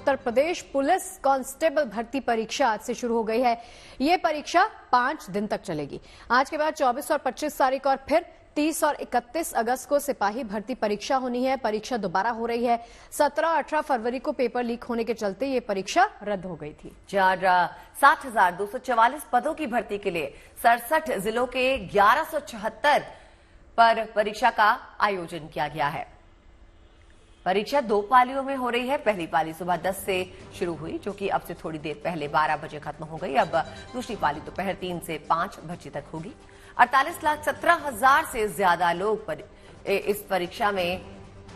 Uttar Pradesh police constable भर्ती परीक्षा आज से शुरू हो गई है। ये परीक्षा 5 दिन तक चलेगी। आज के बाद 24 और 25 तारीख और फिर 30 और 31 अगस्त को सिपाही भर्ती परीक्षा होनी है। परीक्षा दोबारा हो रही है। 17 और 18 फरवरी को पेपर लीक होने के चलते ये परीक्षा रद्द हो गई थी। 60,244 पदों की भर्ती के लिए 67 जिलों के 1176 पर परीक्षा का आयोजन किया गया है। परीक्षा 2 पालियों में हो रही है। पहली पाली सुबह 10 से शुरू हुई, जो कि अब से थोड़ी देर पहले 12 बजे खत्म हो गई। अब दूसरी पाली दोपहर 3 से 5 बजे तक होगी। 48,17,000 से ज्यादा लोग इस परीक्षा में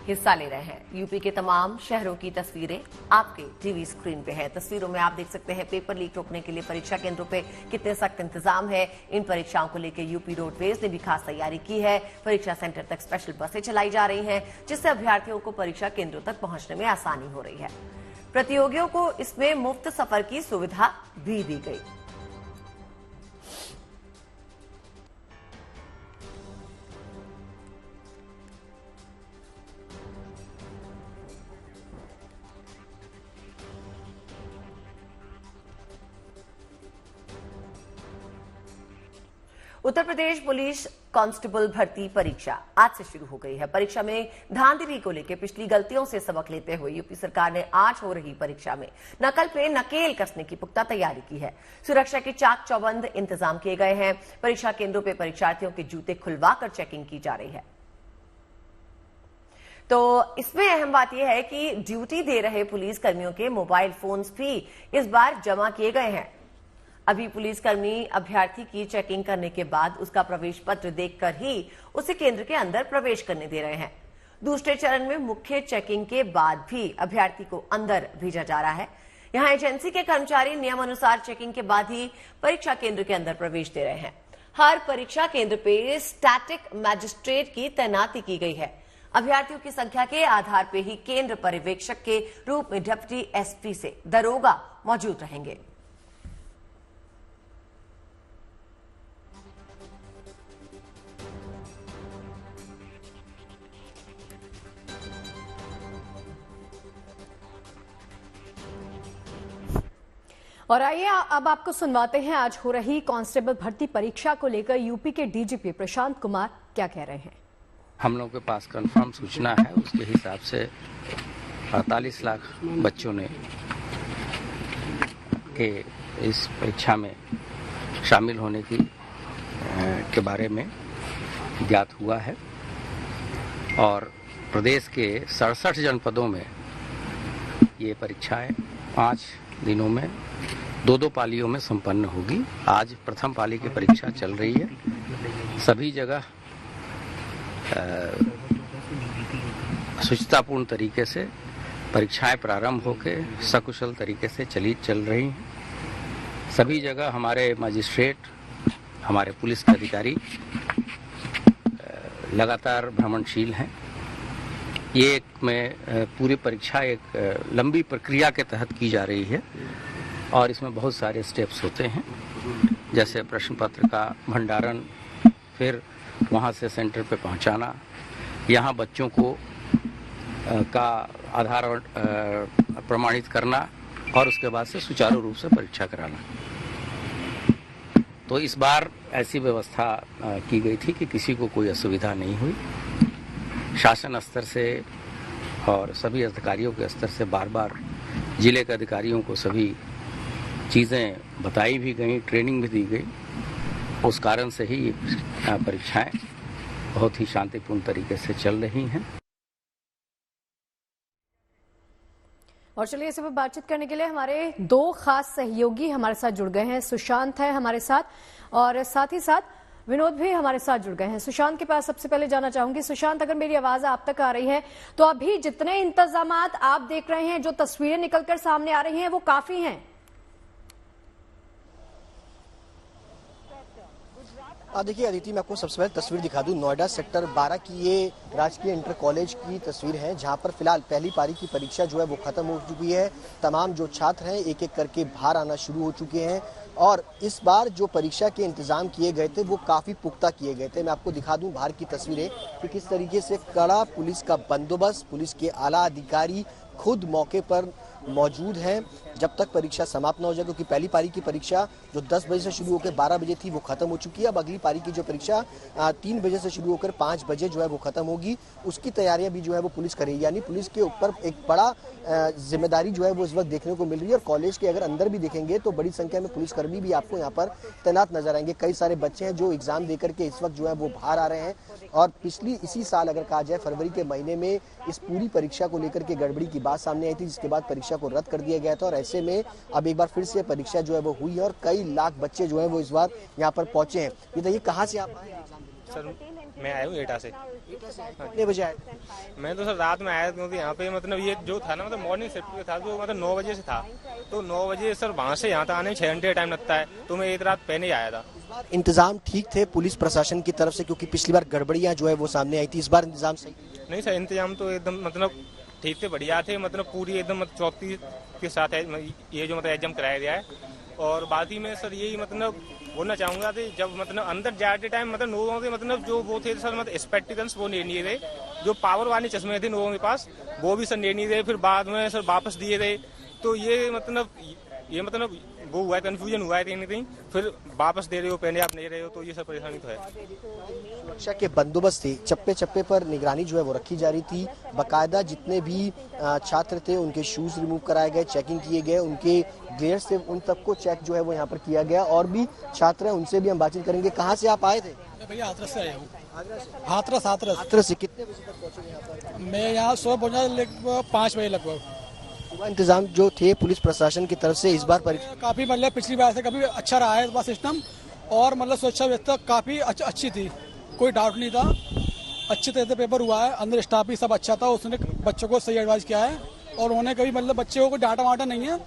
हिस्सा ले रहे हैं। यूपी के तमाम शहरों की तस्वीरें आपके टीवी स्क्रीन पे है। तस्वीरों में आप देख सकते हैं पेपर लीक रोकने के लिए परीक्षा केंद्रों पे कितने सख्त इंतजाम है। इन परीक्षाओं को लेकर यूपी रोडवेज ने भी खास तैयारी की है। परीक्षा सेंटर तक स्पेशल बसें चलाई जा रही हैं, जिससे अभ्यर्थियों को परीक्षा केंद्रों तक पहुंचने में आसानी हो रही है। प्रतियोगियों को इसमें मुफ्त सफर की सुविधा भी दी गई। उत्तर प्रदेश पुलिस कांस्टेबल भर्ती परीक्षा आज से शुरू हो गई है। परीक्षा में धांधली को लेकर पिछली गलतियों से सबक लेते हुए यूपी सरकार ने आज हो रही परीक्षा में नकल पे नकेल कसने की पुख्ता तैयारी की है। सुरक्षा के चाक चौबंद इंतजाम किए गए हैं। परीक्षा केंद्रों पर परीक्षार्थियों के जूते खुलवाकर चेकिंग की जा रही है। तो इसमें अहम बात यह है कि ड्यूटी दे रहे पुलिस कर्मियों के मोबाइल फोन्स भी इस बार जमा किए गए हैं। अभी पुलिसकर्मी अभ्यर्थी की चेकिंग करने के बाद उसका प्रवेश पत्र देखकर ही उसे केंद्र के अंदर प्रवेश करने दे रहे हैं। दूसरे चरण में मुख्य चेकिंग के बाद भी अभ्यर्थी को अंदर भेजा जा रहा है। यहां एजेंसी के कर्मचारी नियमानुसार चेकिंग के बाद ही परीक्षा केंद्र के अंदर प्रवेश दे रहे हैं। हर परीक्षा केंद्र पे स्टैटिक मैजिस्ट्रेट की तैनाती की गई है। अभ्यर्थियों की संख्या के आधार पर ही केंद्र पर्यवेक्षक के रूप में डिप्टी एसपी से दरोगा मौजूद रहेंगे। और आइए अब आपको सुनवाते हैं आज हो रही कांस्टेबल भर्ती परीक्षा को लेकर यूपी के डीजीपी प्रशांत कुमार क्या कह रहे हैं। हम लोगों के पास कंफर्म सूचना है, उसके हिसाब से 48 लाख बच्चों ने के इस परीक्षा में शामिल होने के बारे में ज्ञात हुआ है। और प्रदेश के 67 जनपदों में ये परीक्षाएं 5 दिनों में 2-2 पालियों में संपन्न होगी। आज प्रथम पाली की परीक्षा चल रही है। सभी जगह शुचितापूर्ण तरीके से परीक्षाएं प्रारंभ होकर सकुशल तरीके से चल रही हैं। सभी जगह हमारे मजिस्ट्रेट, हमारे पुलिस के अधिकारी लगातार भ्रमणशील हैं। ये पूरी परीक्षा एक लंबी प्रक्रिया के तहत की जा रही है और इसमें बहुत सारे स्टेप्स होते हैं, जैसे प्रश्न पत्र का भंडारण, फिर वहाँ से सेंटर पे पहुँचाना, यहाँ बच्चों को का आधार प्रमाणित करना और उसके बाद से सुचारू रूप से परीक्षा कराना। तो इस बार ऐसी व्यवस्था की गई थी कि किसी को कोई असुविधा नहीं हुई। शासन स्तर से और सभी अधिकारियों के स्तर से बार बार जिले के अधिकारियों को सभी चीज़ें बताई भी गई, ट्रेनिंग भी दी गई। उस कारण से ही परीक्षाएं बहुत ही शांतिपूर्ण तरीके से चल रही हैं। और चलिए इस पर बातचीत करने के लिए हमारे 2 खास सहयोगी हमारे साथ जुड़ गए हैं। सुशांत है हमारे साथ और साथ ही साथ विनोद भी हमारे साथ जुड़ गए हैं। सुशांत के पास सबसे पहले जाना चाहूंगी। सुशांत, अगर मेरी आवाज आप तक आ रही है तो अभी जितने इंतजामात आप देख रहे हैं, जो तस्वीरें निकलकर सामने आ रही हैं, वो काफी हैं। देखिए अदिति, मैं आपको सबसे पहले तस्वीर दिखा दूं। नोएडा सेक्टर 12 की ये राजकीय इंटर कॉलेज की तस्वीर है, जहां पर फिलहाल पहली पारी की परीक्षा जो है वो खत्म हो चुकी है। तमाम जो छात्र हैं एक एक करके बाहर आना शुरू हो चुके हैं और इस बार जो परीक्षा के इंतजाम किए गए थे वो काफी पुख्ता किए गए थे। मैं आपको दिखा दूं बाहर की तस्वीरें कि किस तरीके से कड़ा पुलिस का बंदोबस्त, पुलिस के आला अधिकारी खुद मौके पर मौजूद हैं जब तक परीक्षा समाप्त न हो जाए, क्योंकि पहली पारी की परीक्षा जो 10 बजे से शुरू होकर 12 बजे थी वो खत्म हो चुकी है। अब अगली पारी की जो परीक्षा 3 बजे से शुरू होकर 5 बजे जो है वो खत्म होगी। उसकी तैयारियां भी जो है वो पुलिस करेगी, यानी पुलिस के ऊपर एक बड़ा जिम्मेदारी जो है वो इस वक्त देखने को मिल रही है। और कॉलेज के अगर अंदर भी देखेंगे तो बड़ी संख्या में पुलिसकर्मी भी आपको यहाँ पर तैनात नजर आएंगे। कई सारे बच्चे हैं जो एग्जाम देकर के इस वक्त जो है वो बाहर आ रहे हैं। और इसी साल अगर कहा जाए फरवरी के महीने में इस पूरी परीक्षा को लेकर के गड़बड़ी की बात सामने आई थी, जिसके बाद परीक्षा को रद्द कर दिया गया था। और ऐसे में अब एक बार फिर से परीक्षा जो है वो हुई है और कई लाख बच्चे जो है वो इस बार यहाँ पर पहुंचे हैं। ये बताइए कहाँ से आप आए? सर मैं आया हूँ एटा से। कितने बजे आए? मैं तो सर रात में आया, क्योंकि यहाँ पे मतलब ये जो था ना, मतलब मॉर्निंग शिफ्ट पे था, जो मतलब 9 बजे से था। तो 9 बजे सर वहाँ से यहाँ तक आने में 6 घंटे टाइम लगता है, तो मैं एक रात पहले ही आया था। इंतजाम ठीक थे पुलिस प्रशासन की तरफ से, क्योंकि पिछली बार गड़बड़ियां जो है वो सामने आई थी, इस बार इंतजाम सही? नहीं सर, इंतजाम तो एकदम मतलब ठीक थे, बढ़िया थे, मतलब पूरी एकदम चौकसी के साथ है ये जो मतलब एग्जाम कराया गया है। और बाकी में सर यही मतलब बोलना चाहूंगा कि जब मतलब अंदर जाते टाइम मतलब लोगों के मतलब जो वो थे सर, मतलब स्पेक्टिकल्स वो नहीं थे, जो पावर वाले चश्मे थे लोगों के पास वो भी सर नहीं थे, फिर बाद में सर वापस दिए थे। तो ये मतलब वो हुआ है, कंफ्यूजन हुआ है कहीं ना कहीं, फिर वापस दे रहे हो, पहले आप नहीं रहे हो, तो ये सब परेशानी तो है। सुरक्षा के बंदोबस्त थे, चप्पे चप्पे पर निगरानी जो है वो रखी जा रही थी। बाकायदा जितने भी छात्र थे उनके शूज रिमूव कराए गए, चेकिंग किए गए, उनके ग्लेयर से उन सबको चेक जो है वो यहाँ पर किया गया। और भी छात्र हैं, उनसे भी हम बातचीत करेंगे। कहाँ से आप आए थे? भैया हाथरस से आया हूँ। हाथरस से कितने बजे तक पहुँचे यहाँ पर? मैं यहाँ सुबह पहुँचा लगभग 5 बजे लगभग। इंतजाम जो थे पुलिस प्रशासन की तरफ से इस बार परीक्षा काफी मतलब पिछली बार से काफी अच्छा रहा है इस बार सिस्टम, और मतलब सुरक्षा व्यवस्था काफी अच्छी थी, कोई डाउट नहीं था। अच्छी तरह से पेपर हुआ है, अंदर स्टाफ भी सब अच्छा था, उसने बच्चों को सही एडवाइस किया है और उन्होंने कभी मतलब बच्चे को कोई डांटा वाटा नहीं है,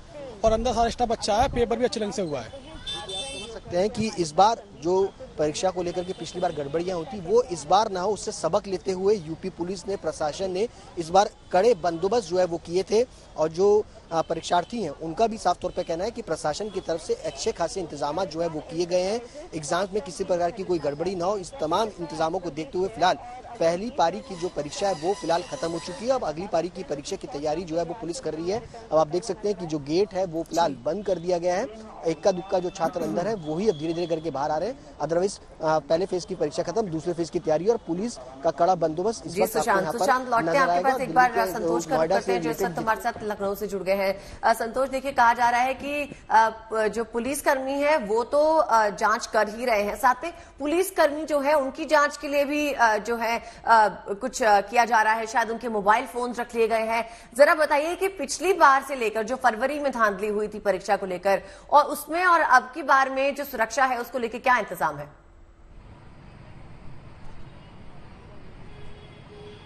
और अंदर सारा स्टाफ अच्छा है, पेपर भी अच्छे ढंग से हुआ है। समझ सकते हैं कि इस बार जो परीक्षा को लेकर के पिछली बार गड़बड़ियां होती वो इस बार ना हो, उससे सबक लेते हुए यूपी पुलिस ने, प्रशासन ने इस बार कड़े बंदोबस्त जो है वो किए थे। और जो परीक्षार्थी हैं उनका भी साफ तौर पे कहना है कि प्रशासन की तरफ से अच्छे खासे इंतजाम जो है वो किए गए हैं, एग्जाम में किसी प्रकार की कोई गड़बड़ी ना हो। इस तमाम इंतजामों को देखते हुए फिलहाल पहली पारी की जो परीक्षा है वो फिलहाल खत्म हो चुकी है। अब अगली पारी की परीक्षा की तैयारी जो है वो पुलिस कर रही है। अब आप देख सकते हैं कि जो गेट है वो फिलहाल बंद कर दिया गया है। इक्का दुक्का जो छात्र अंदर है वही अब धीरे धीरे करके बाहर आ रहे हैं। अदरवाइज पहले फेज की परीक्षा खत्म, दूसरे फेज की तैयारी और पुलिस का कड़ा बंदोबस्त इस वक्त आपको यहाँ पर नजर आएगा। एक बार संतोष का करते हैं जो इस वक्त हमारे साथ लखनऊ से जुड़ गए हैं। संतोष, देखिए कहा जा रहा है कि जो पुलिसकर्मी है वो तो जांच कर ही रहे हैं, साथ में पुलिसकर्मी जो है उनकी जांच के लिए भी जो है कुछ किया जा रहा है, शायद उनके मोबाइल फोन रख लिए गए हैं। जरा बताइए कि पिछली बार से लेकर जो फरवरी में धांधली हुई थी परीक्षा को लेकर, और उसमें और अब की बार में जो सुरक्षा है उसको लेकर क्या इंतजाम है?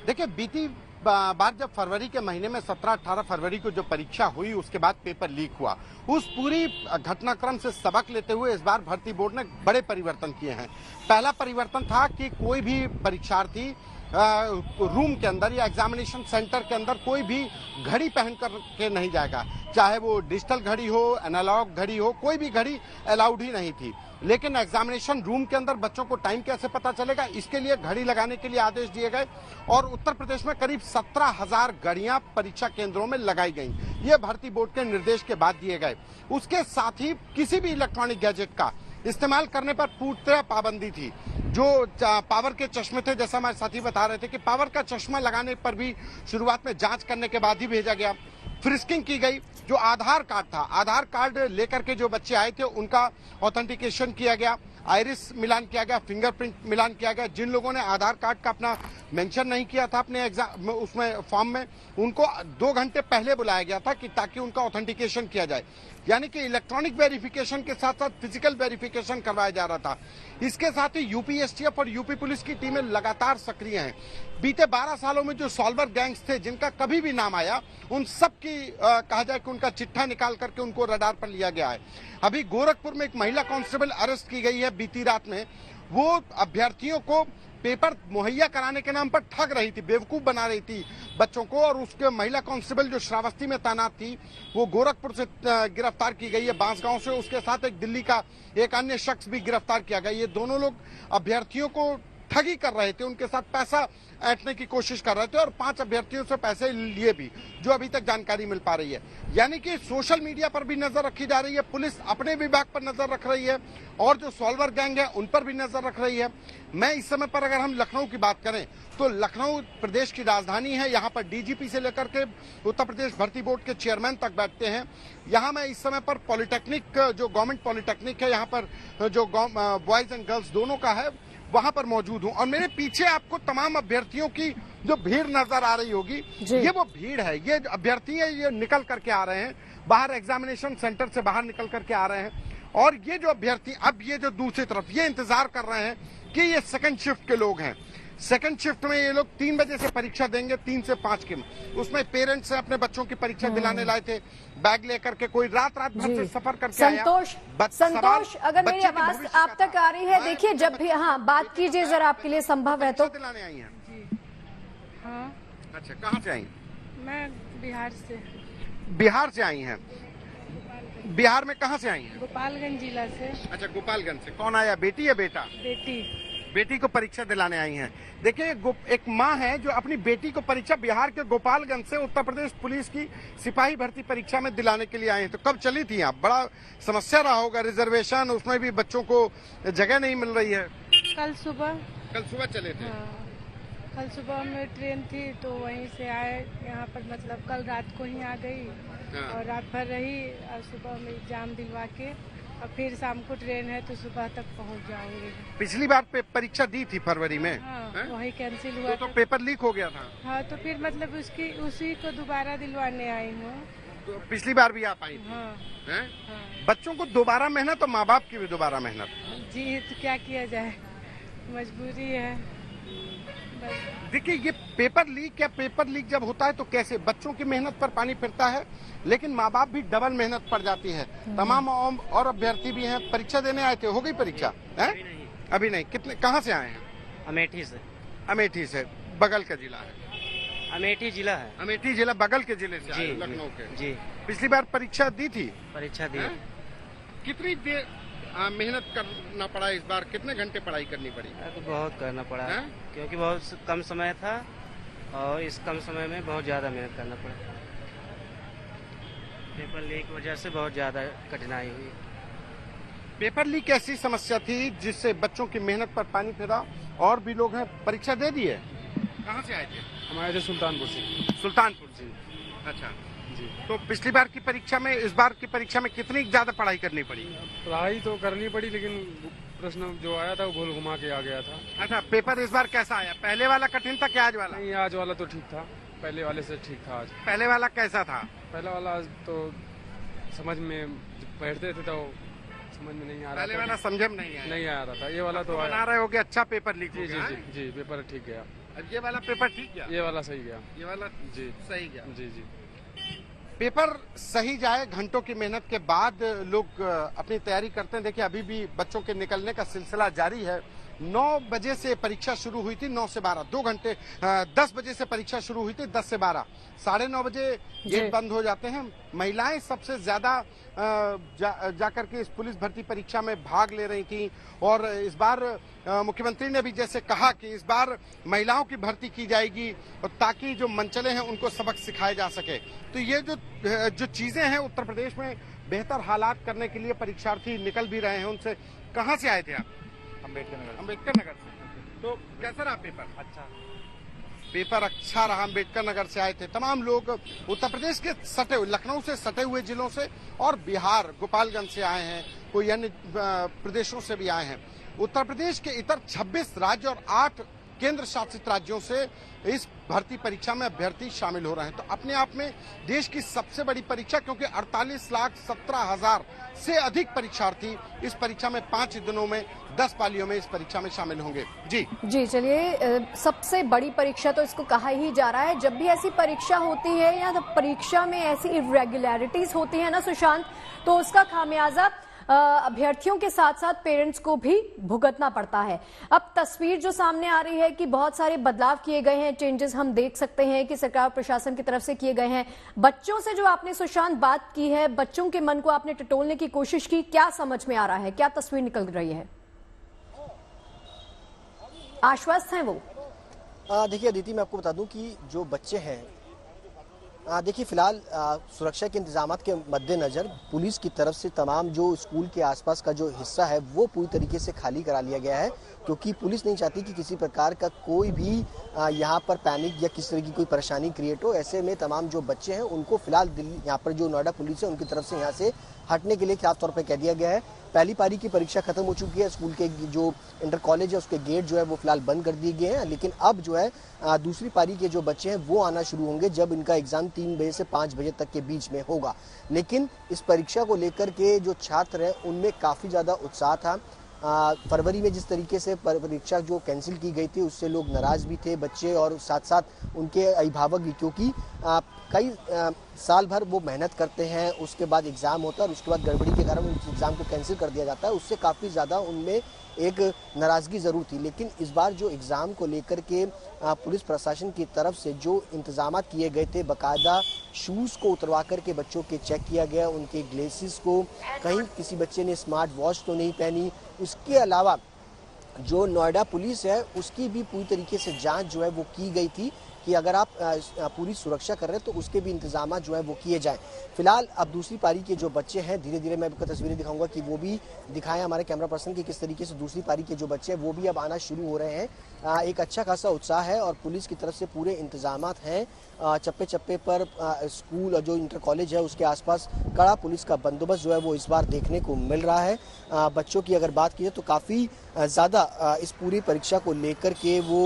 देखिए, बीती बार जब फरवरी के महीने में 17-18 फरवरी को जो परीक्षा हुई उसके बाद पेपर लीक हुआ, उस पूरी घटनाक्रम से सबक लेते हुए इस बार भर्ती बोर्ड ने बड़े परिवर्तन किए हैं। पहला परिवर्तन था कि कोई भी परीक्षार्थी रूम के अंदर या एग्जामिनेशन सेंटर के अंदर कोई भी घड़ी पहन कर के नहीं जाएगा, चाहे वो डिजिटल घड़ी हो, एनालॉग घड़ी हो, कोई भी घड़ी अलाउड ही नहीं थी। लेकिन एग्जामिनेशन रूम के अंदर बच्चों को टाइम कैसे पता चलेगा, इसके लिए घड़ी लगाने के लिए आदेश दिए गए और उत्तर प्रदेश में करीब 17,000 घड़ियां परीक्षा केंद्रों में लगाई गई। ये भर्ती बोर्ड के निर्देश के बाद दिए गए। उसके साथ ही किसी भी इलेक्ट्रॉनिक गैजेट का इस्तेमाल करने पर पूरी तरह पाबंदी थी। जो पावर के चश्मे थे, जैसा हमारे साथी बता रहे थे कि पावर का चश्मा लगाने पर भी शुरुआत में जांच करने के बाद ही भेजा गया। फ्रिस्किंग की गई। जो आधार कार्ड था, आधार कार्ड लेकर के जो बच्चे आए थे उनका ऑथेंटिकेशन किया गया, आइरिस मिलान किया गया, फिंगरप्रिंट मिलान किया गया। जिन लोगों ने आधार कार्ड का अपना मेंशन नहीं किया था अपने एग्जाम उसमें फॉर्म में, उनको 2 घंटे पहले बुलाया गया था कि ताकि उनका ऑथेंटिकेशन किया जाए। यानी कि इलेक्ट्रॉनिक वेरिफिकेशन के साथ साथ फिजिकल वेरिफिकेशन करवाया जा रहा था। इसके साथ ही यूपीएसटीएफ और यूपी पुलिस की टीमें लगातार सक्रिय हैं। बीते 12 सालों में जो सॉल्वर गैंग्स थे जिनका कभी भी नाम आया, उन सब की कहा जाए कि उनका चिट्ठा निकाल करके उनको रडार पर लिया गया है। अभी गोरखपुर में एक महिला कांस्टेबल अरेस्ट की गई है बीती रात में। वो अभ्यर्थियों को पेपर मुहैया कराने के नाम पर ठग रही थी, बेवकूफ बना रही थी बच्चों को। और उसके महिला कांस्टेबल जो श्रावस्ती में तैनात थी वो गोरखपुर से गिरफ्तार की गई है, बांसगांव से। उसके साथ एक दिल्ली का एक अन्य शख्स भी गिरफ्तार किया गया। ये दोनों लोग अभ्यर्थियों को ठगी कर रहे थे, उनके साथ पैसा ऐंठने की कोशिश कर रहे थे और 5 अभ्यर्थियों से पैसे लिए भी, जो अभी तक जानकारी मिल पा रही है। यानी कि सोशल मीडिया पर भी नजर रखी जा रही है, पुलिस अपने विभाग पर नजर रख रही है और जो सॉल्वर गैंग है उन पर भी नजर रख रही है। मैं इस समय पर अगर हम लखनऊ की बात करें तो लखनऊ प्रदेश की राजधानी है, यहाँ पर डीजीपी से लेकर के उत्तर प्रदेश भर्ती बोर्ड के चेयरमैन तक बैठते हैं। यहाँ मैं इस समय पर पॉलिटेक्निक, जो गवर्नमेंट पॉलिटेक्निक है, यहाँ पर जो बॉयज एंड गर्ल्स दोनों का है, वहां पर मौजूद हूं और मेरे पीछे आपको तमाम अभ्यर्थियों की जो भीड़ नजर आ रही होगी, ये वो भीड़ है। ये अभ्यर्थी है, ये निकल करके आ रहे हैं बाहर, एग्जामिनेशन सेंटर से बाहर निकल करके आ रहे हैं। और ये जो अभ्यर्थी, अब ये जो दूसरी तरफ ये इंतजार कर रहे हैं कि ये सेकंड शिफ्ट के लोग हैं। सेकंड शिफ्ट में ये लोग 3 बजे से परीक्षा देंगे, 3 से 5 की। उसमें पेरेंट्स से अपने बच्चों की परीक्षा दिलाने लाए थे, बैग लेकर के, कोई रात भर से सफर करके आया। संतोष, अगर मेरी आवाज आप तक आ रही है, देखिए जब भी, हाँ बात कीजिए जरा, आपके लिए संभव है तो। दिलाने आई हैं? हाँ। अच्छा, कहाँ से आई? मैं बिहार से। बिहार से आई हैं? बिहार में कहाँ से आई हैं? गोपालगंज जिला से। अच्छा, गोपालगंज से। कौन आया, बेटी या बेटा? बेटी। बेटी को परीक्षा दिलाने आई हैं। देखिए, एक माँ है जो अपनी बेटी को परीक्षा बिहार के गोपालगंज से उत्तर प्रदेश पुलिस की सिपाही भर्ती परीक्षा में दिलाने के लिए आई हैं। तो कब चली थी आप? बड़ा समस्या रहा होगा, रिजर्वेशन, उसमें भी बच्चों को जगह नहीं मिल रही है। कल सुबह चले थे? हाँ, कल सुबह में ट्रेन थी तो वहीं से आए यहाँ पर, मतलब कल रात को ही आ गई और रात भर रही और सुबह में एग्जाम दिलवा के और फिर शाम को ट्रेन है तो सुबह तक पहुँच जाऊंगी। पिछली बार परीक्षा दी थी फरवरी में। हाँ, वही कैंसिल हुआ तो पेपर लीक हो गया था। हाँ, तो फिर मतलब उसी को दोबारा दिलवाने आई हूँ। तो पिछली बार भी आप आई थी? हाँ, हाँ? हाँ। बच्चों को दोबारा मेहनत और माँ बाप की भी दोबारा मेहनत। जी, तो क्या किया जाए, मजबूरी है। देखिए, ये पेपर लीक जब होता है तो कैसे बच्चों की मेहनत पर पानी फिरता है, लेकिन माँ बाप भी डबल मेहनत पड़ जाती है। तमाम और अभ्यर्थी भी हैं, परीक्षा देने आए थे। हो गई परीक्षा? अभी नहीं। कितने, कहाँ से आए हैं? अमेठी से। अमेठी से, बगल का जिला है? अमेठी जिला है। अमेठी जिला बगल के जिले से आए, लखनऊ के। जी। पिछली बार परीक्षा दी थी? परीक्षा दी। कितनी देर मेहनत करना पड़ा इस बार? कितने घंटे पढ़ाई करनी पड़ी? तो बहुत करना पड़ा है, क्योंकि बहुत कम समय था और इस कम समय में बहुत ज्यादा मेहनत करना पड़ा। पेपर लीक की वजह से बहुत ज्यादा कठिनाई हुई। पेपर लीक ऐसी समस्या थी जिससे बच्चों की मेहनत पर पानी फिरा और भी लोग हैं। परीक्षा दे दी है? कहाँ से आए थे? हम आए थे सुल्तानपुर से। सुल्तानपुर से। अच्छा जी। तो पिछली बार की परीक्षा में, इस बार की परीक्षा में कितनी ज्यादा पढ़ाई करनी पड़ी? पढ़ाई तो करनी पड़ी, लेकिन प्रश्न जो आया था वो गोल घुमा के आ गया था। अच्छा, पेपर इस बार कैसा आया? पहले वाला कठिन था क्या आज वाला? नहीं, आज वाला तो ठीक था, पहले वाले से ठीक था। आज पहले वाला कैसा था? पहला वाला तो समझ में बैठते थे तो समझ में नहीं आ रहा। पहले वाला समझ में नहीं आ रहा था। ये वाला तो बना रहे हो कि अच्छा पेपर लीक हो गया? जी, पेपर ठीक गया। ये वाला पेपर ठीक गया? ये वाला सही गया। ये वाला जी सही गया? जी। पेपर सही जाए, घंटों की मेहनत के बाद लोग अपनी तैयारी करते हैं। देखिए, अभी भी बच्चों के निकलने का सिलसिला जारी है। 9 बजे से परीक्षा शुरू हुई थी, 9 से 12, 2 घंटे। 10 बजे से परीक्षा शुरू हुई थी, 10 से 12। 9:30 बजे गेट बंद हो जाते हैं। महिलाएं सबसे ज्यादा जाकर के इस पुलिस भर्ती परीक्षा में भाग ले रही थी और इस बार मुख्यमंत्री ने भी जैसे कहा कि इस बार महिलाओं की भर्ती की जाएगी और ताकि जो मनचले हैं उनको सबक सिखाए जा सके। तो ये जो चीजें हैं, उत्तर प्रदेश में बेहतर हालात करने के लिए परीक्षार्थी निकल भी रहे हैं। उनसे, कहाँ से आए थे आप? अम्बेडकर नगर से। तो कैसा रहा पेपर? अच्छा, पेपर अच्छा रहा। अम्बेडकर नगर से आए थे तमाम लोग, उत्तर प्रदेश के सटे हुए, लखनऊ से सटे हुए जिलों से और बिहार गोपालगंज से आए हैं, कोई अन्य प्रदेशों से भी आए हैं। उत्तर प्रदेश के इतर 26 राज्य और 8 केंद्र शासित राज्यों से इस भर्ती परीक्षा में अभ्यर्थी शामिल हो रहे हैं। तो अपने आप में देश की सबसे बड़ी परीक्षा, क्योंकि 48,17,000 से अधिक परीक्षार्थी इस परीक्षा में 5 दिनों में 10 पालियों में इस परीक्षा में शामिल होंगे। जी, चलिए, सबसे बड़ी परीक्षा तो इसको कहा ही जा रहा है। जब भी ऐसी परीक्षा होती है या तो परीक्षा में ऐसी इरेगुलरिटीज होती है ना सुशांत, तो उसका खामियाजा अभ्यर्थियों के साथ साथ पेरेंट्स को भी भुगतना पड़ता है। अब तस्वीर जो सामने आ रही है कि बहुत सारे बदलाव किए गए हैं, चेंजेस हम देख सकते हैं कि सरकार प्रशासन की तरफ से किए गए हैं। बच्चों से जो आपने सुशांत बात की है, बच्चों के मन को आपने टटोलने की कोशिश की, क्या समझ में आ रहा है, क्या तस्वीर निकल रही है? आश्वस्त हैं वो? देखिए अदिति, मैं आपको बता दूं कि जो बच्चे हैं, देखिए फिलहाल सुरक्षा के इंतजामात के मद्देनजर पुलिस की तरफ से तमाम जो स्कूल के आसपास का जो हिस्सा है वो पूरी तरीके से खाली करा लिया गया है, क्योंकि पुलिस नहीं चाहती कि किसी प्रकार का कोई भी यहाँ पर पैनिक या किसी तरह की कोई परेशानी क्रिएट हो। ऐसे में तमाम जो बच्चे हैं उनको फिलहाल दिल्ली, यहाँ पर जो नोएडा पुलिस है उनकी तरफ से यहाँ से हटने के लिए खास तौर पर कह दिया गया है। पहली पारी की परीक्षा खत्म हो चुकी है, स्कूल के जो इंटर कॉलेज है उसके गेट जो है वो फिलहाल बंद कर दिए गए हैं, लेकिन अब जो है दूसरी पारी के जो बच्चे हैं वो आना शुरू होंगे जब इनका एग्जाम 3 बजे से 5 बजे तक के बीच में होगा। लेकिन इस परीक्षा को लेकर के जो छात्र हैं उनमें काफ़ी ज़्यादा उत्साह था। फरवरी में जिस तरीके से परीक्षा जो कैंसिल की गई थी उससे लोग नाराज भी थे बच्चे, और साथ साथ उनके अभिभावक भी, क्योंकि कई साल भर वो मेहनत करते हैं, उसके बाद एग्ज़ाम होता है और उसके बाद गड़बड़ी के कारण उस एग्ज़ाम को कैंसिल कर दिया जाता है। उससे काफ़ी ज़्यादा उनमें एक नाराज़गी ज़रूर थी। लेकिन इस बार जो एग्ज़ाम को लेकर के पुलिस प्रशासन की तरफ से जो इंतजाम किए गए थे, बाकायदा शूज़ को उतरवा करके बच्चों के चेक किया गया, उनके ग्लेसेस को, कहीं किसी बच्चे ने स्मार्ट वॉच तो नहीं पहनी। उसके अलावा जो नोएडा पुलिस है उसकी भी पूरी तरीके से जांच जो है वो की गई थी कि अगर आप पूरी सुरक्षा कर रहे हैं तो उसके भी इंतजाम जो है वो किए जाएं। फिलहाल अब दूसरी पारी के जो बच्चे हैं, धीरे धीरे मैं आपको तस्वीरें दिखाऊंगा कि वो भी दिखाएं हमारे कैमरा पर्सन की किस तरीके से दूसरी पारी के जो बच्चे हैं वो भी अब आना शुरू हो रहे हैं। एक अच्छा खासा उत्साह है और पुलिस की तरफ से पूरे इंतजाम हैं। चप्पे चप्पे पर स्कूल और जो इंटर कॉलेज है उसके आसपास कड़ा पुलिस का बंदोबस्त जो है वो इस बार देखने को मिल रहा है। बच्चों की अगर बात की जाए तो काफ़ी ज़्यादा इस पूरी परीक्षा को लेकर के वो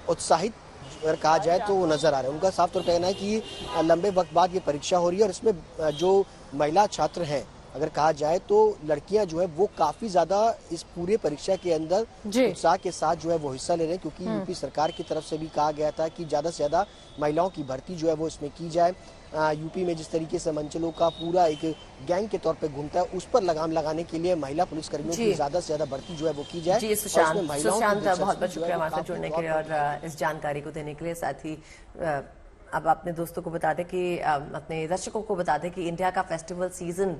उत्साहित अगर कहा जाए तो वो नजर आ रहे हैं। उनका साफ तौर पर कहना है कि लंबे वक्त बाद ये परीक्षा हो रही है और इसमें जो महिला छात्र हैं, अगर कहा जाए तो लड़कियां जो है वो काफी ज्यादा इस पूरे परीक्षा के अंदर उत्साह के साथ जो है वो हिस्सा ले रहे हैं, क्योंकि यूपी सरकार की तरफ से भी कहा गया था कि ज्यादा से ज्यादा महिलाओं की भर्ती जो है वो इसमें की जाए। यूपी में जिस तरीके से मंचलों का पूरा एक गैंग के तौर पे घूमता है, उस पर लगाम लगाने के लिए महिला पुलिसकर्मियों की ज्यादा से ज्यादा भर्ती जो है वो की जाए। जी सुशांत, बहुत बहुत शुक्रिया हमारे साथ जुड़ने के लिए और इस जानकारी को देने के लिए। साथ ही अब अपने दोस्तों को बता दें कि अपने दर्शकों को बता दें कि इंडिया का फेस्टिवल सीजन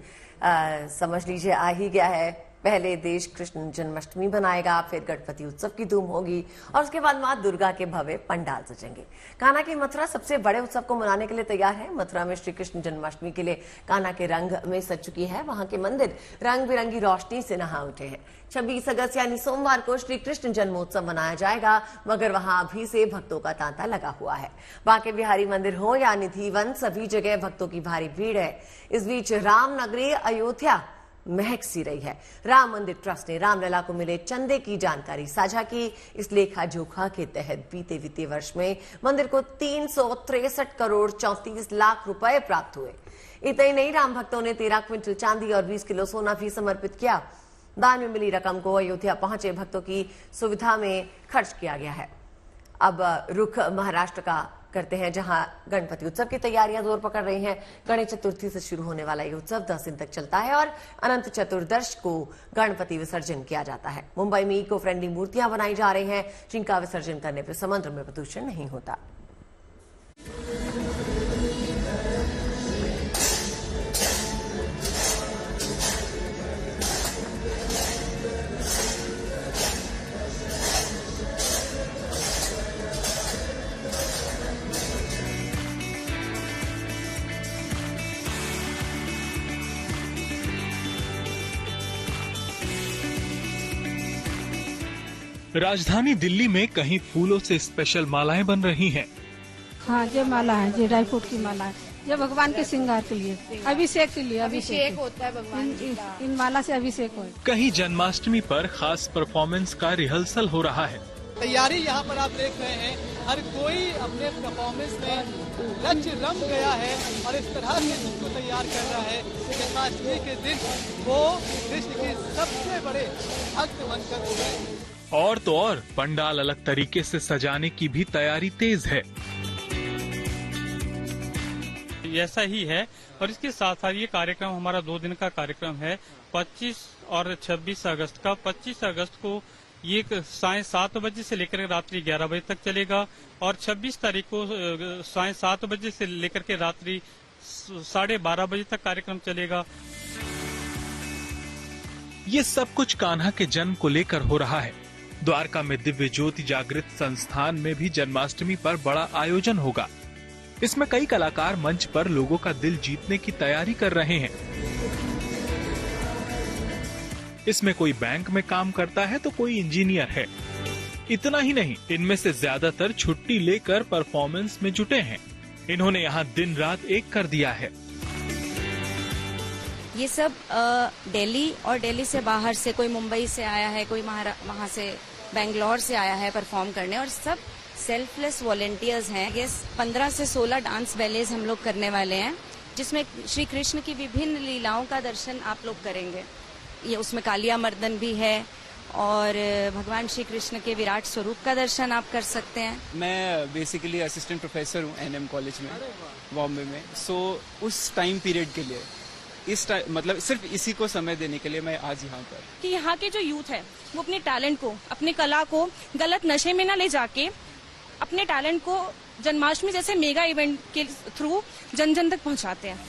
समझ लीजिए आ ही गया है। पहले देश कृष्ण जन्माष्टमी बनाएगा, फिर गणपति उत्सव की धूम होगी और उसके बाद मां दुर्गा के भव्य पंडाल सजेंगे। कान्हा की मथुरा सबसे बड़े उत्सव को मनाने के लिए तैयार है। मथुरा में श्री कृष्ण जन्माष्टमी के लिए कान्हा के रंग में सज चुकी है। वहां के मंदिर रंग बिरंगी रोशनी से नहा उठे हैं। 26 अगस्त यानी सोमवार को श्री कृष्ण जन्मोत्सव मनाया जाएगा, मगर वहां अभी से भक्तों का तांता लगा हुआ है। बांके बिहारी मंदिर हो या निधि वन, सभी जगह भक्तों की भारी भीड़ है। इस बीच राम नगरी अयोध्या महक सी रही है। राम मंदिर ट्रस्ट ने रामलला को मिले चंदे की जानकारी साझा की। इस लेखा जोखा के तहत बीते वित्तीय वर्ष में मंदिर को 363 करोड़ 34 लाख रुपए प्राप्त हुए। इतना ही नहीं, राम भक्तों ने 13 क्विंटल चांदी और 20 किलो सोना भी समर्पित किया। दान में मिली रकम को अयोध्या पहुंचे भक्तों की सुविधा में खर्च किया गया है। अब रुख महाराष्ट्र का करते हैं, जहां गणपति उत्सव की तैयारियां जोर पकड़ रही हैं। गणेश चतुर्थी से शुरू होने वाला ये उत्सव 10 दिन तक चलता है और अनंत चतुर्दश को गणपति विसर्जन किया जाता है। मुंबई में इको फ्रेंडली मूर्तियां बनाई जा रही हैं, जिनका विसर्जन करने पर समुद्र में प्रदूषण नहीं होता। राजधानी दिल्ली में कहीं फूलों से स्पेशल मालाएं बन रही हैं। हाँ, ये माला है, ये ड्राई फ्रूट की माला है, ये भगवान के श्रृंगार के लिए, अभिषेक के लिए, अभिषेक होता है भगवान का। इन माला से अभिषेक हो। कहीं जन्माष्टमी पर खास परफॉर्मेंस का रिहर्सल हो रहा है। तैयारी यहाँ पर आप देख रहे हैं, हर कोई अपने परफॉर्मेंस में रच रम गया है और इस तरह से उसको तैयार कर रहा है कि जन्माष्टमी के दिन वो कृष्ण के सबसे बड़े भक्त बनकर उभरे। और तो और पंडाल अलग तरीके से सजाने की भी तैयारी तेज है। ऐसा ही है और इसके साथ साथ ये कार्यक्रम हमारा 2 दिन का कार्यक्रम है। 25 और 26 अगस्त का। 25 अगस्त को ये साय 7 बजे से लेकर रात्रि 11 बजे तक चलेगा और 26 तारीख को साय 7 बजे से लेकर के रात्रि 12:30 बजे तक कार्यक्रम चलेगा। ये सब कुछ कान्हा के जन्म को लेकर हो रहा है। द्वारका में दिव्य ज्योति जागृत संस्थान में भी जन्माष्टमी पर बड़ा आयोजन होगा। इसमें कई कलाकार मंच पर लोगों का दिल जीतने की तैयारी कर रहे हैं। इसमें कोई बैंक में काम करता है तो कोई इंजीनियर है। इतना ही नहीं, इनमें से ज्यादातर छुट्टी लेकर परफॉर्मेंस में जुटे हैं। इन्होंने यहाँ दिन रात एक कर दिया है। ये सब दिल्ली और दिल्ली से बाहर से, कोई मुंबई से आया है, कोई वहाँ से बेंगलोर से आया है परफॉर्म करने, और सब सेल्फलेस वॉलेंटियर्स हैं। ये 15 से 16 डांस बैलेज हम लोग करने वाले हैं, जिसमें श्री कृष्ण की विभिन्न लीलाओं का दर्शन आप लोग करेंगे। ये उसमें कालिया मर्दन भी है और भगवान श्री कृष्ण के विराट स्वरूप का दर्शन आप कर सकते हैं। मैं बेसिकली असिस्टेंट प्रोफेसर हूँ NM कॉलेज में, बॉम्बे में। सो उस टाइम पीरियड के लिए, इस टाइम मतलब सिर्फ इसी को समय देने के लिए मैं आज यहाँ पर, कि यहाँ के जो यूथ है वो अपने टैलेंट को, अपनी कला को गलत नशे में न ले जाके अपने टैलेंट को जन्माष्टमी जैसे मेगा इवेंट के थ्रू जन जन तक पहुँचाते हैं।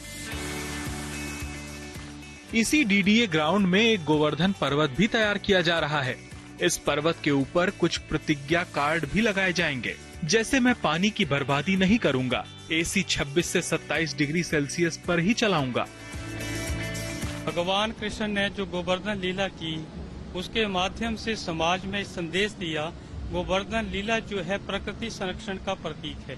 इसी DDA ग्राउंड में एक गोवर्धन पर्वत भी तैयार किया जा रहा है। इस पर्वत के ऊपर कुछ प्रतिज्ञा कार्ड भी लगाए जाएंगे, जैसे मैं पानी की बर्बादी नहीं करूंगा, AC 26 से 27 डिग्री सेल्सियस पर ही चलाऊंगा। भगवान कृष्ण ने जो गोवर्धन लीला की, उसके माध्यम से समाज में संदेश दिया। गोवर्धन लीला जो है प्रकृति संरक्षण का प्रतीक है।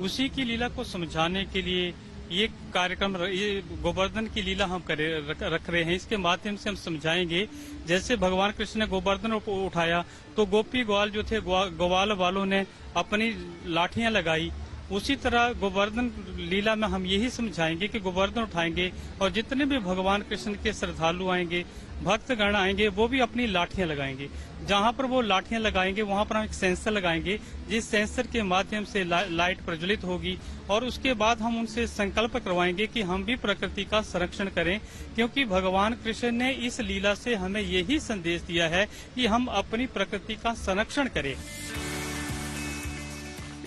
उसी की लीला को समझाने के लिए ये कार्यक्रम, ये गोवर्धन की लीला हम रख रहे हैं। इसके माध्यम से हम समझाएंगे, जैसे भगवान कृष्ण ने गोवर्धन उठाया तो गोपी ग्वाल जो थे, ग्वाल वालों ने अपनी लाठियां लगाई। उसी तरह गोवर्धन लीला में हम यही समझाएंगे कि गोवर्धन उठाएंगे और जितने भी भगवान कृष्ण के श्रद्धालु आएंगे, भक्तगण आएंगे, वो भी अपनी लाठियां लगाएंगे। जहां पर वो लाठियां लगाएंगे वहां पर हम एक सेंसर लगाएंगे, जिस सेंसर के माध्यम से लाइट प्रज्वलित होगी और उसके बाद हम उनसे संकल्प करवाएंगे कि हम भी प्रकृति का संरक्षण करें, क्योंकि भगवान कृष्ण ने इस लीला से हमें यही संदेश दिया है कि हम अपनी प्रकृति का संरक्षण करें।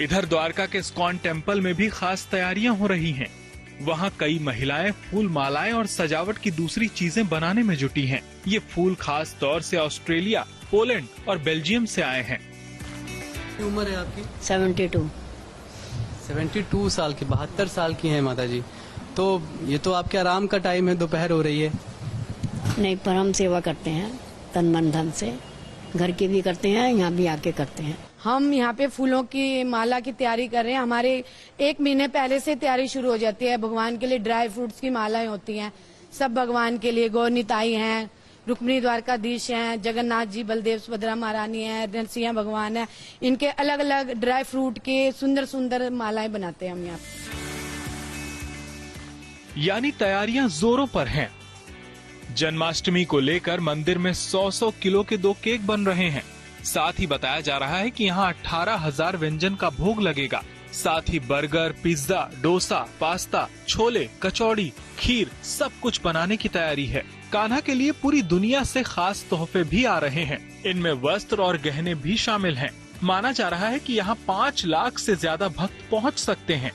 इधर द्वारका के इस्कॉन टेम्पल में भी खास तैयारियां हो रही हैं। वहां कई महिलाएं फूल मालाएं और सजावट की दूसरी चीजें बनाने में जुटी हैं। ये फूल खास तौर से ऑस्ट्रेलिया, पोलैंड और बेल्जियम से आए हैं। उम्र है आपकी? 72 साल की, 72 साल की हैं माता जी। तो ये तो आपके आराम का टाइम है, दोपहर हो रही है। नहीं, पर हम सेवा करते हैं तन मन धन से, घर की भी करते हैं, यहाँ भी आके करते हैं। हम यहाँ पे फूलों की माला की तैयारी कर रहे हैं। हमारे 1 महीने पहले से तैयारी शुरू हो जाती है। भगवान के लिए ड्राई फ्रूट्स की मालाएं होती हैं, सब भगवान के लिए। गौरनिताई हैं, रुक्मिणी द्वारकाधीश हैं, जगन्नाथ जी, बलदेव सुभद्रा महारानी है, नरसिंह भगवान है। इनके अलग अलग ड्राई फ्रूट के सुंदर सुंदर मालाएं बनाते हैं हम यहाँ। यानी तैयारियां जोरों पर हैं। जन्माष्टमी को लेकर मंदिर में 100-100 किलो के 2 केक बन रहे हैं। साथ ही बताया जा रहा है कि यहाँ 18,000 व्यंजन का भोग लगेगा। साथ ही बर्गर, पिज्जा, डोसा, पास्ता, छोले, कचौड़ी, खीर सब कुछ बनाने की तैयारी है। कान्हा के लिए पूरी दुनिया से खास तोहफे भी आ रहे हैं। इनमें वस्त्र और गहने भी शामिल हैं। माना जा रहा है कि यहाँ 5 लाख से ज्यादा भक्त पहुँच सकते हैं।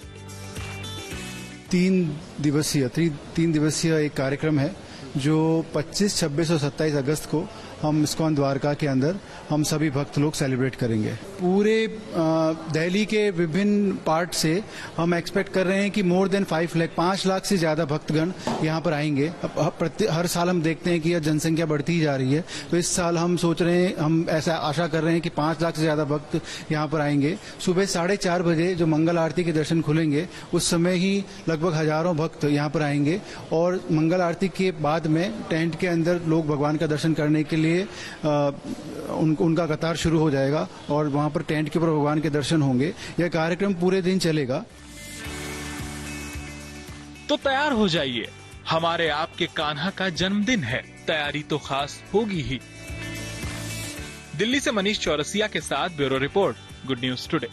3 दिवसीय एक कार्यक्रम है जो 25, 26 और 27 अगस्त को हम इस्कॉन द्वारका के अंदर हम सभी भक्त लोग सेलिब्रेट करेंगे। पूरे दिल्ली के विभिन्न पार्ट से हम एक्सपेक्ट कर रहे हैं कि मोर देन 5 लाख से ज्यादा भक्तगण यहाँ पर आएंगे। हर साल हम देखते हैं कि यह जनसंख्या बढ़ती ही जा रही है, तो इस साल हम सोच रहे हैं, हम ऐसा आशा कर रहे हैं कि 5 लाख से ज्यादा भक्त यहाँ पर आएंगे। सुबह 4:30 बजे जो मंगल आरती के दर्शन खुलेंगे, उस समय ही लगभग हजारों भक्त यहाँ पर आएंगे और मंगल आरती के बाद में टेंट के अंदर लोग भगवान का दर्शन करने के लिए उनका कतार शुरू हो जाएगा और वहां पर टेंट के ऊपर भगवान के दर्शन होंगे। यह कार्यक्रम पूरे दिन चलेगा। तो तैयार हो जाइए, हमारे आपके कान्हा का जन्मदिन है, तैयारी तो खास होगी ही। दिल्ली से मनीष चौरसिया के साथ bureau report, good news today.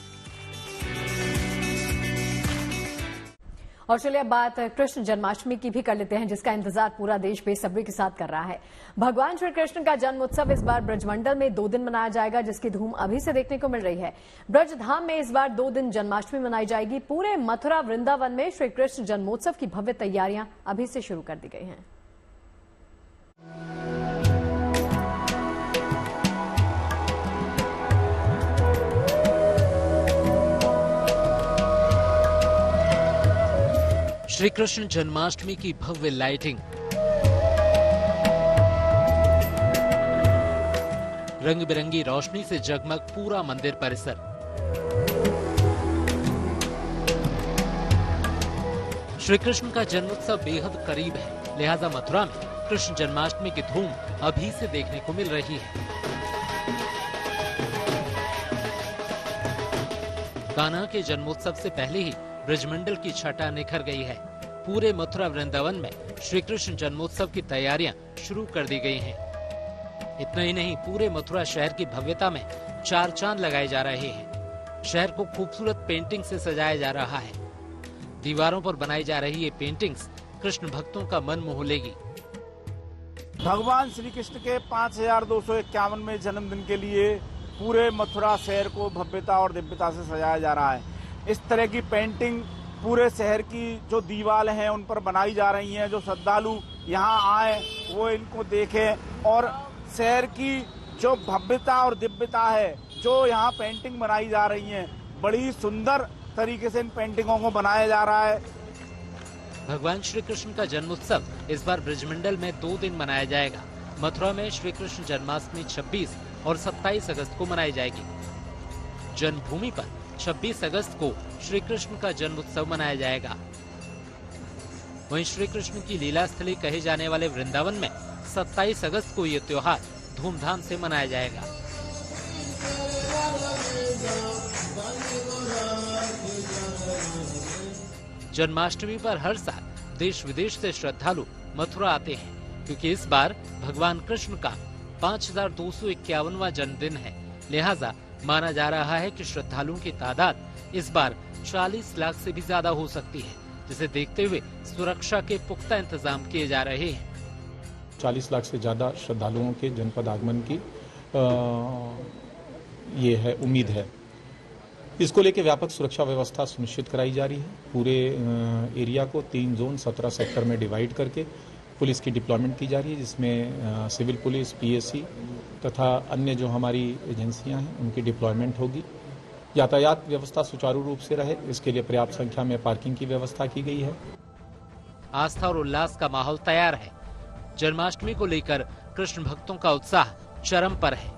और चलिए अब बात कृष्ण जन्माष्टमी की भी कर लेते हैं, जिसका इंतजार पूरा देश बेसब्री के साथ कर रहा है। भगवान श्री कृष्ण का जन्म उत्सव इस बार ब्रजमंडल में 2 दिन मनाया जाएगा, जिसकी धूम अभी से देखने को मिल रही है। ब्रजधाम में इस बार 2 दिन जन्माष्टमी मनाई जाएगी। पूरे मथुरा वृंदावन में श्री कृष्ण जन्मोत्सव की भव्य तैयारियां अभी से शुरू कर दी गई हैं। श्री कृष्ण जन्माष्टमी की भव्य लाइटिंग, रंग बिरंगी रोशनी से जगमग पूरा मंदिर परिसर। श्री कृष्ण का जन्मोत्सव बेहद करीब है, लिहाजा मथुरा में कृष्ण जन्माष्टमी की धूम अभी से देखने को मिल रही है। कान्हा के जन्मोत्सव से पहले ही ब्रजमंडल की छटा निखर गई है। पूरे मथुरा वृंदावन में श्री कृष्ण जन्मोत्सव की तैयारियां शुरू कर दी गई हैं। इतना ही नहीं, पूरे मथुरा शहर की भव्यता में चार चांद लगाए जा रहे हैं। शहर को खूबसूरत पेंटिंग से सजाया जा रहा है। दीवारों पर बनाई जा रही ये पेंटिंग्स कृष्ण भक्तों का मन मोह लेगी। भगवान श्री कृष्ण के 5251वें जन्मदिन के लिए पूरे मथुरा शहर को भव्यता और दिव्यता से सजाया जा रहा है। इस तरह की पेंटिंग पूरे शहर की जो दीवार हैं उन पर बनाई जा रही हैं। जो श्रद्धालु यहाँ आए वो इनको देखें और शहर की जो भव्यता और दिव्यता है, जो यहाँ पेंटिंग बनाई जा रही है, बड़ी सुंदर तरीके से इन पेंटिंगों को बनाया जा रहा है। भगवान श्री कृष्ण का जन्मोत्सव इस बार ब्रजमंडल में 2 दिन मनाया जाएगा। मथुरा में श्री कृष्ण जन्माष्टमी 26 और 27 अगस्त को मनाई जाएगी। जन्मभूमि पर 26 अगस्त को श्री कृष्ण का जन्मोत्सव मनाया जाएगा। वहीं श्री कृष्ण की लीला स्थली कहे जाने वाले वृंदावन में 27 अगस्त को यह त्योहार धूमधाम से मनाया जाएगा। जन्माष्टमी पर हर साल देश विदेश से श्रद्धालु मथुरा आते हैं, क्योंकि इस बार भगवान कृष्ण का 5251वां जन्मदिन है। लिहाजा माना जा रहा है कि श्रद्धालुओं की तादाद इस बार 40 लाख से भी ज्यादा हो सकती है, जिसे देखते हुए सुरक्षा के पुख्ता इंतजाम किए जा रहे हैं। 40 लाख से ज्यादा श्रद्धालुओं के जनपद आगमन की ये है उम्मीद है। इसको लेकर व्यापक सुरक्षा व्यवस्था सुनिश्चित कराई जा रही है। पूरे एरिया को 3 जोन 17 सेक्टर में डिवाइड करके पुलिस की डिप्लॉयमेंट की जा रही है, जिसमें सिविल पुलिस, पीएससी तथा अन्य जो हमारी एजेंसियां हैं उनकी डिप्लॉयमेंट होगी। यातायात व्यवस्था सुचारू रूप से रहे, इसके लिए पर्याप्त संख्या में पार्किंग की व्यवस्था की गई है। आस्था और उल्लास का माहौल तैयार है। जन्माष्टमी को लेकर कृष्ण भक्तों का उत्साह चरम पर है।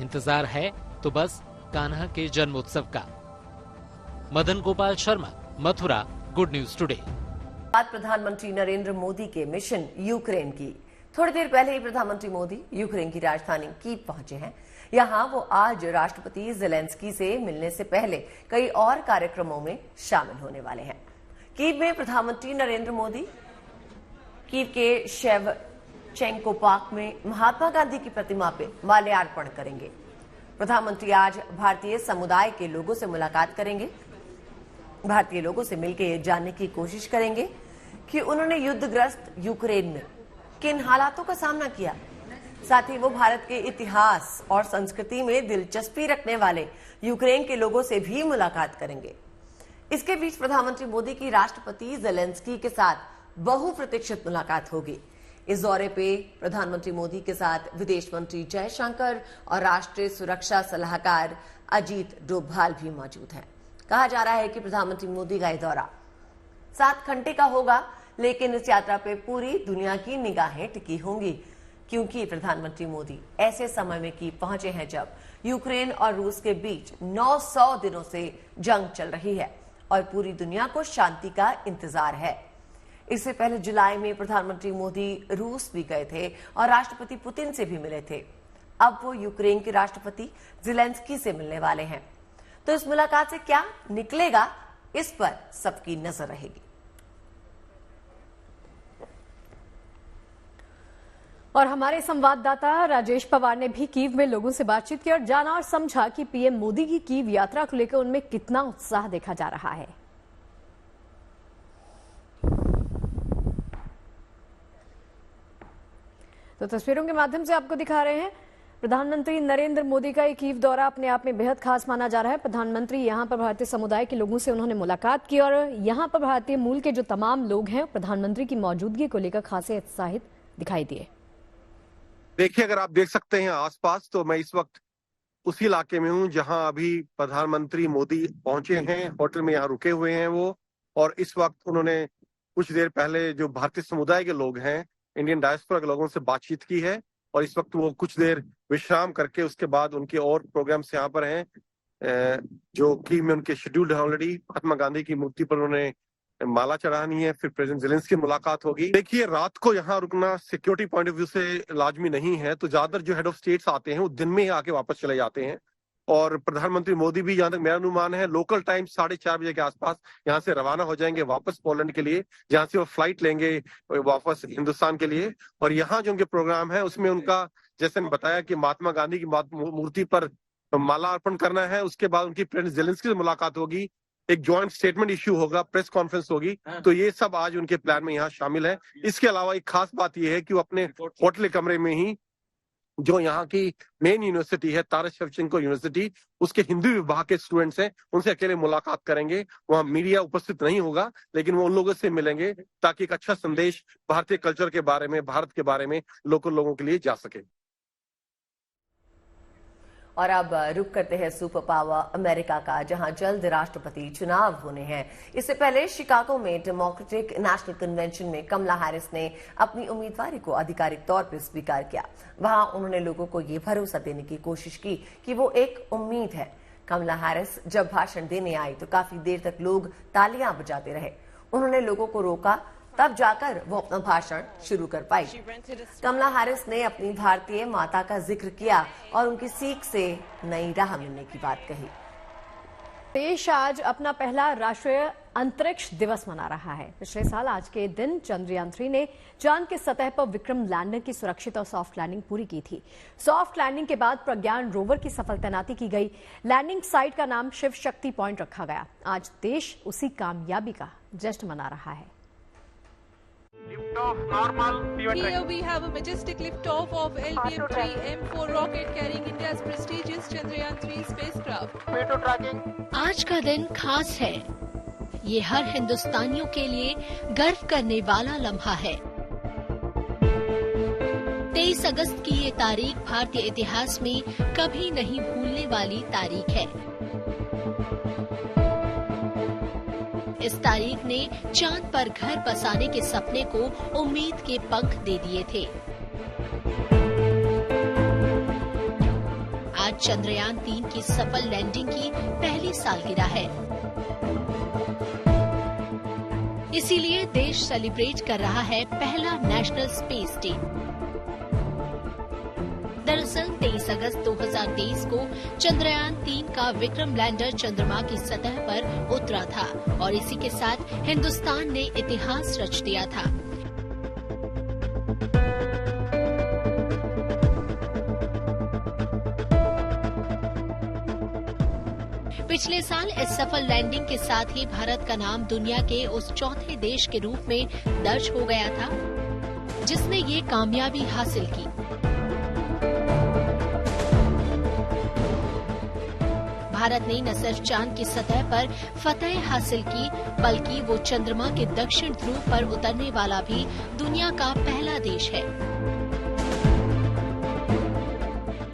इंतजार है तो बस कान्हा के जन्मोत्सव का। Madan Gopal Sharma, Mathura, good news today. बात प्रधानमंत्री नरेंद्र मोदी के मिशन यूक्रेन की। थोड़ी देर पहले ही प्रधानमंत्री मोदी यूक्रेन की राजधानी कीव पहुंचे हैं। यहां वो आज राष्ट्रपति ज़ेलेंस्की से मिलने से पहले कई और कार्यक्रमों में शामिल होने वाले हैं। कीव में प्रधानमंत्री नरेंद्र मोदी कीव के शेवचेंको पार्क में महात्मा गांधी की प्रतिमा पे माल्यार्पण करेंगे। प्रधानमंत्री आज भारतीय समुदाय के लोगों से मुलाकात करेंगे। भारतीय लोगों से मिलकर ये जानने की कोशिश करेंगे कि उन्होंने युद्धग्रस्त यूक्रेन में किन हालातों का सामना किया। साथ ही वो भारत के इतिहास और संस्कृति में दिलचस्पी रखने वाले यूक्रेन के लोगों से भी मुलाकात करेंगे। इसके बीच प्रधानमंत्री मोदी की राष्ट्रपति ज़ेलेंस्की के साथ बहुप्रतीक्षित मुलाकात होगी। इस दौरे पे प्रधानमंत्री मोदी के साथ विदेश मंत्री जयशंकर और राष्ट्रीय सुरक्षा सलाहकार अजीत डोभाल भी मौजूद हैं। कहा जा रहा है कि प्रधानमंत्री मोदी का यह दौरा 7 घंटे का होगा, लेकिन इस यात्रा पे पूरी दुनिया की निगाहें टिकी होंगी, क्योंकि प्रधानमंत्री मोदी ऐसे समय में कीव पहुंचे हैं जब यूक्रेन और रूस के बीच 900 दिनों से जंग चल रही है और पूरी दुनिया को शांति का इंतजार है। इससे पहले जुलाई में प्रधानमंत्री मोदी रूस भी गए थे और राष्ट्रपति पुतिन से भी मिले थे। अब वो यूक्रेन के राष्ट्रपति ज़ेलेंस्की से मिलने वाले हैं। तो इस मुलाकात से क्या निकलेगा, इस पर सबकी नजर रहेगी। और हमारे संवाददाता राजेश पवार ने भी कीव में लोगों से बातचीत की और जाना और समझा कि पीएम मोदी की कीव यात्रा को लेकर उनमें कितना उत्साह देखा जा रहा है। तो तस्वीरों के माध्यम से आपको दिखा रहे हैं प्रधानमंत्री नरेंद्र मोदी का एक कीव दौरा अपने आप में बेहद खास माना जा रहा है। प्रधानमंत्री यहां पर भारतीय समुदाय के लोगों से उन्होंने मुलाकात की और यहां पर भारतीय मूल के जो तमाम लोग हैं प्रधानमंत्री की मौजूदगी को लेकर खासे उत्साहित दिखाई दिए। देखिए, अगर आप देख सकते हैं आसपास, तो मैं इस वक्त उसी इलाके में हूं जहां अभी प्रधानमंत्री मोदी पहुंचे हैं। होटल में यहाँ रुके हुए हैं वो, और इस वक्त उन्होंने कुछ देर पहले जो भारतीय समुदाय के लोग हैं, इंडियन डायस्पोरा के लोगों से बातचीत की है और इस वक्त वो कुछ देर विश्राम करके उसके बाद उनके और प्रोग्राम्स यहाँ पर हैं, जो कि में उनके शेड्यूल्ड है ऑलरेडी। महात्मा गांधी की मूर्ति पर उन्होंने माला चढ़ानी है, फिर प्रेसिडेंट ज़ेलेंस्की की मुलाकात होगी। देखिए, रात को यहाँ रुकना सिक्योरिटी पॉइंट ऑफ व्यू से लाजमी नहीं है, तो ज्यादातर जो हेड ऑफ स्टेट्स आते हैं वो दिन में ही आके वापस चले जाते हैं। और प्रधानमंत्री मोदी भी, जहां तक मेरा अनुमान है, लोकल टाइम 4:30 बजे के आसपास यहाँ से रवाना हो जाएंगे वापस पोलैंड के लिए, जहां से वो फ्लाइट लेंगे वापस हिंदुस्तान के लिए। और यहाँ जो उनके प्रोग्राम है उसमें उनका, जैसे ने बताया कि महात्मा गांधी की मूर्ति पर माला अर्पण करना है, उसके बाद उनकी प्रेसिडेंट ज़ेलेंस्की से मुलाकात होगी, एक जॉइंट स्टेटमेंट इश्यू होगा, प्रेस कॉन्फ्रेंस होगी। तो ये सब आज उनके प्लान में यहाँ शामिल है। इसके अलावा एक खास बात यह है कि वो अपने होटल कमरे में ही जो यहाँ की मेन यूनिवर्सिटी है, तारस शेवचेंको यूनिवर्सिटी, उसके हिंदी विभाग के स्टूडेंट्स हैं, उनसे अकेले मुलाकात करेंगे। वहाँ मीडिया उपस्थित नहीं होगा, लेकिन वो उन लोगों से मिलेंगे ताकि एक अच्छा संदेश भारतीय कल्चर के बारे में, भारत के बारे में लोकल लोगों के लिए जा सके। और अब रुक करते हैं सुपर पावर अमेरिका का, जहां जल्द राष्ट्रपति चुनाव होने हैं। इससे पहले शिकागो में डेमोक्रेटिक नेशनल कन्वेंशन में कमला हैरिस ने अपनी उम्मीदवारी को आधिकारिक तौर पर स्वीकार किया। वहां उन्होंने लोगों को ये भरोसा देने की कोशिश की कि वो एक उम्मीद है। कमला हैरिस जब भाषण देने आई तो काफी देर तक लोग तालियां बजाते रहे। उन्होंने लोगों को रोका, तब जाकर वो अपना भाषण शुरू कर पाई। कमला हैरिस ने अपनी भारतीय माता का जिक्र किया और उनकी सीख से नई राह मिलने की बात कही। देश आज अपना पहला राष्ट्रीय अंतरिक्ष दिवस मना रहा है। पिछले साल आज के दिन चंद्रयान 3 ने चांद की सतह पर विक्रम लैंडर की सुरक्षित और सॉफ्ट लैंडिंग पूरी की थी। सॉफ्ट लैंडिंग के बाद प्रज्ञान रोवर की सफल तैनाती की गई। लैंडिंग साइट का नाम शिव शक्ति पॉइंट रखा गया। आज देश उसी कामयाबी का जश्न मना रहा है। Here we have a majestic liftoff of LPM-3 M4 rocket carrying India's prestigious Chandrayaan 3 spacecraft. आज का दिन खास है। ये हर हिंदुस्तानियों के लिए गर्व करने वाला लम्हा है। 23 अगस्त की ये तारीख भारतीय इतिहास में कभी नहीं भूलने वाली तारीख है। इस तारीख ने चांद पर घर बसाने के सपने को उम्मीद के पंख दे दिए थे। आज चंद्रयान 3 की सफल लैंडिंग की पहली सालगिरह है। इसीलिए देश सेलिब्रेट कर रहा है पहला नेशनल स्पेस डे। दरअसल 23 अगस्त 2023 को चंद्रयान 3 का विक्रम लैंडर चंद्रमा की सतह पर उतरा था और इसी के साथ हिंदुस्तान ने इतिहास रच दिया था। पिछले साल इस सफल लैंडिंग के साथ ही भारत का नाम दुनिया के उस चौथे देश के रूप में दर्ज हो गया था जिसने ये कामयाबी हासिल की। भारत ने न सिर्फ चांद की सतह पर फतह हासिल की, बल्कि वो चंद्रमा के दक्षिण ध्रुव पर उतरने वाला भी दुनिया का पहला देश है।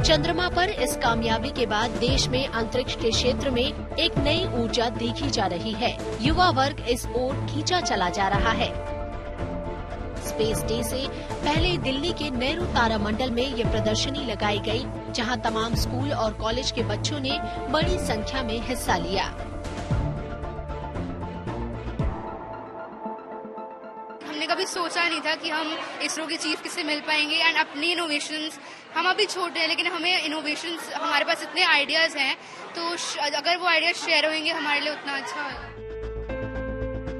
चंद्रमा पर इस कामयाबी के बाद देश में अंतरिक्ष के क्षेत्र में एक नई ऊर्जा देखी जा रही है। युवा वर्ग इस ओर खींचा चला जा रहा है। स्पेस डे से पहले दिल्ली के नेहरू तारामंडल में ये प्रदर्शनी लगाई गई, जहां तमाम स्कूल और कॉलेज के बच्चों ने बड़ी संख्या में हिस्सा लिया। हमने कभी सोचा नहीं था कि हम इसरो के चीफ से मिल पाएंगे एंड अपनी इनोवेशंस, हम अभी छोटे हैं लेकिन हमें इनोवेशंस, हमारे पास इतने आइडियाज हैं, तो अगर वो आइडियाज शेयर होंगे हमारे लिए उतना अच्छा होगा।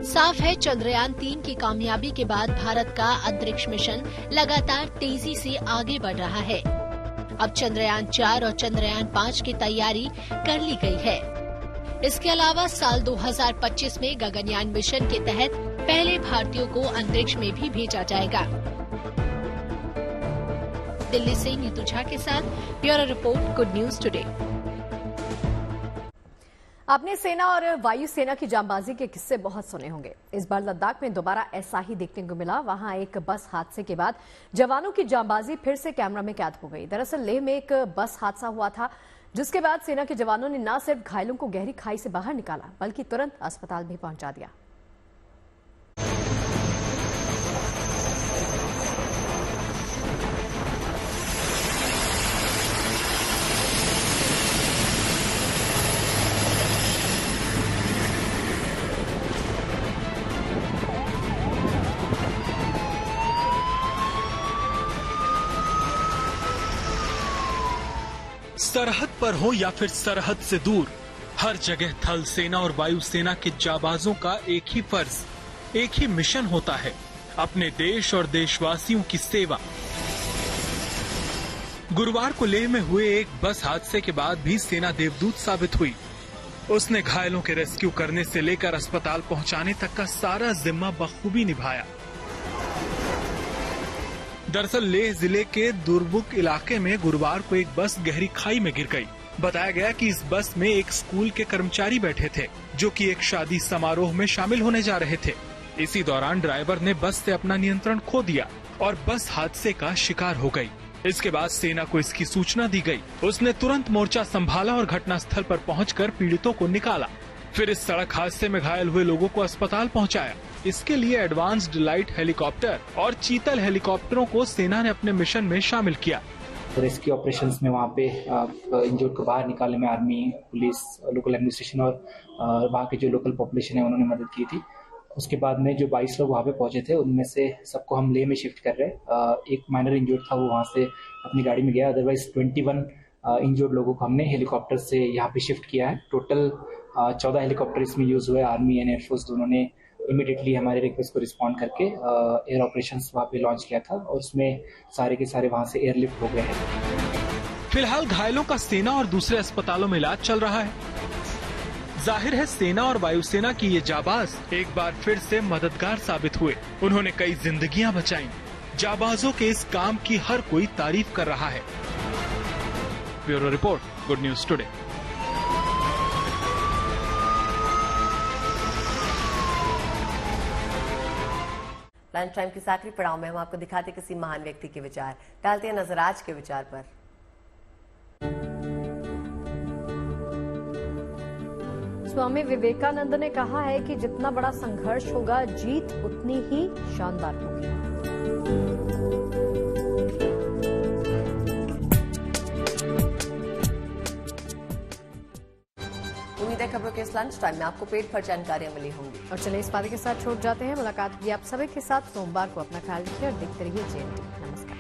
साफ है, चंद्रयान 3 की कामयाबी के बाद भारत का अंतरिक्ष मिशन लगातार तेजी से आगे बढ़ रहा है। अब चंद्रयान 4 और चंद्रयान 5 की तैयारी कर ली गई है। इसके अलावा साल 2025 में गगनयान मिशन के तहत पहले भारतीयों को अंतरिक्ष में भी भेजा जाएगा। दिल्ली से नीतू झा के साथ bureau report, good news today. आपने सेना और वायुसेना की जांबाजी के किस्से बहुत सुने होंगे। इस बार लद्दाख में दोबारा ऐसा ही देखने को मिला। वहां एक बस हादसे के बाद जवानों की जांबाजी फिर से कैमरा में कैद हो गई। दरअसल लेह में एक बस हादसा हुआ था, जिसके बाद सेना के जवानों ने न सिर्फ घायलों को गहरी खाई से बाहर निकाला, बल्कि तुरंत अस्पताल भी पहुंचा दिया। सरहद पर हो या फिर सरहद से दूर, हर जगह थल सेना और वायु सेना के जाबाजों का एक ही फर्ज, एक ही मिशन होता है, अपने देश और देशवासियों की सेवा। गुरुवार को लेह में हुए एक बस हादसे के बाद भी सेना देवदूत साबित हुई। उसने घायलों के रेस्क्यू करने से लेकर अस्पताल पहुंचाने तक का सारा जिम्मा बखूबी निभाया। दरअसल लेह जिले के दुर्बुक इलाके में गुरुवार को एक बस गहरी खाई में गिर गई। बताया गया कि इस बस में एक स्कूल के कर्मचारी बैठे थे जो कि एक शादी समारोह में शामिल होने जा रहे थे। इसी दौरान ड्राइवर ने बस से अपना नियंत्रण खो दिया और बस हादसे का शिकार हो गई। इसके बाद सेना को इसकी सूचना दी गई। उसने तुरंत मोर्चा संभाला और घटनास्थल पर पहुंचकर पीड़ितों को निकाला। फिर इस सड़क हादसे में घायल हुए लोगों को अस्पताल पहुंचाया। इसके लिए एडवांस्ड लाइट हेलीकॉप्टर और चीतल हेलीकॉप्टरों को सेना ने अपने मिशन में शामिल किया। रेस्क्यू ऑपरेशंस में वहाँ पे इंजर्ड को बाहर निकालने में आर्मी, पुलिस, लोकल एडमिनिस्ट्रेशन और वहाँ के जो लोकल पॉपुलेशन है उन्होंने मदद की थी। उसके बाद में जो 22 लोग वहाँ पे पहुंचे थे उनमें से सबको हम लेह में शिफ्ट कर रहे। एक माइनर इंजर्ड था, वो वहाँ से अपनी गाड़ी में गया। अदरवाइज 21 इंजर्ड लोगों को हमने हेलीकॉप्टर से यहाँ पे शिफ्ट किया है। टोटल 14 हेलीकॉप्टर इसमें यूज हुए। आर्मी एंड एयरफोर्स दोनों ने इमीडिएटली हमारे रिक्वेस्ट को रिस्पॉन्ड करके एयर ऑपरेशंस वहाँ पे लॉन्च किया था और उसमें सारे के सारे वहाँ से एयरलिफ्ट हो गए हैं। फिलहाल घायलों का सेना और दूसरे अस्पतालों में इलाज चल रहा है। जाहिर है सेना और वायुसेना की ये जाबाज एक बार फिर से मददगार साबित हुए। उन्होंने कई जिंदगियां बचाई। जाबाजों के इस काम की हर कोई तारीफ कर रहा है। Bureau report, good news today. Lunch time के आखिरी पड़ाव में हम आपको दिखाते किसी महान व्यक्ति के विचार। डालते हैं नजर आज के विचार पर। स्वामी विवेकानंद ने कहा है कि जितना बड़ा संघर्ष होगा, जीत उतनी ही शानदार होगी। उम्मीद है खबरों के इस लंच टाइम में आपको पेट भर जानकारियां मिली होंगी। और चलिए इस बात के साथ छोड़ जाते हैं। मुलाकात होगी आप सभी के साथ सोमवार को। अपना ख्याल रखिए और देखते रहिए JNT। नमस्कार।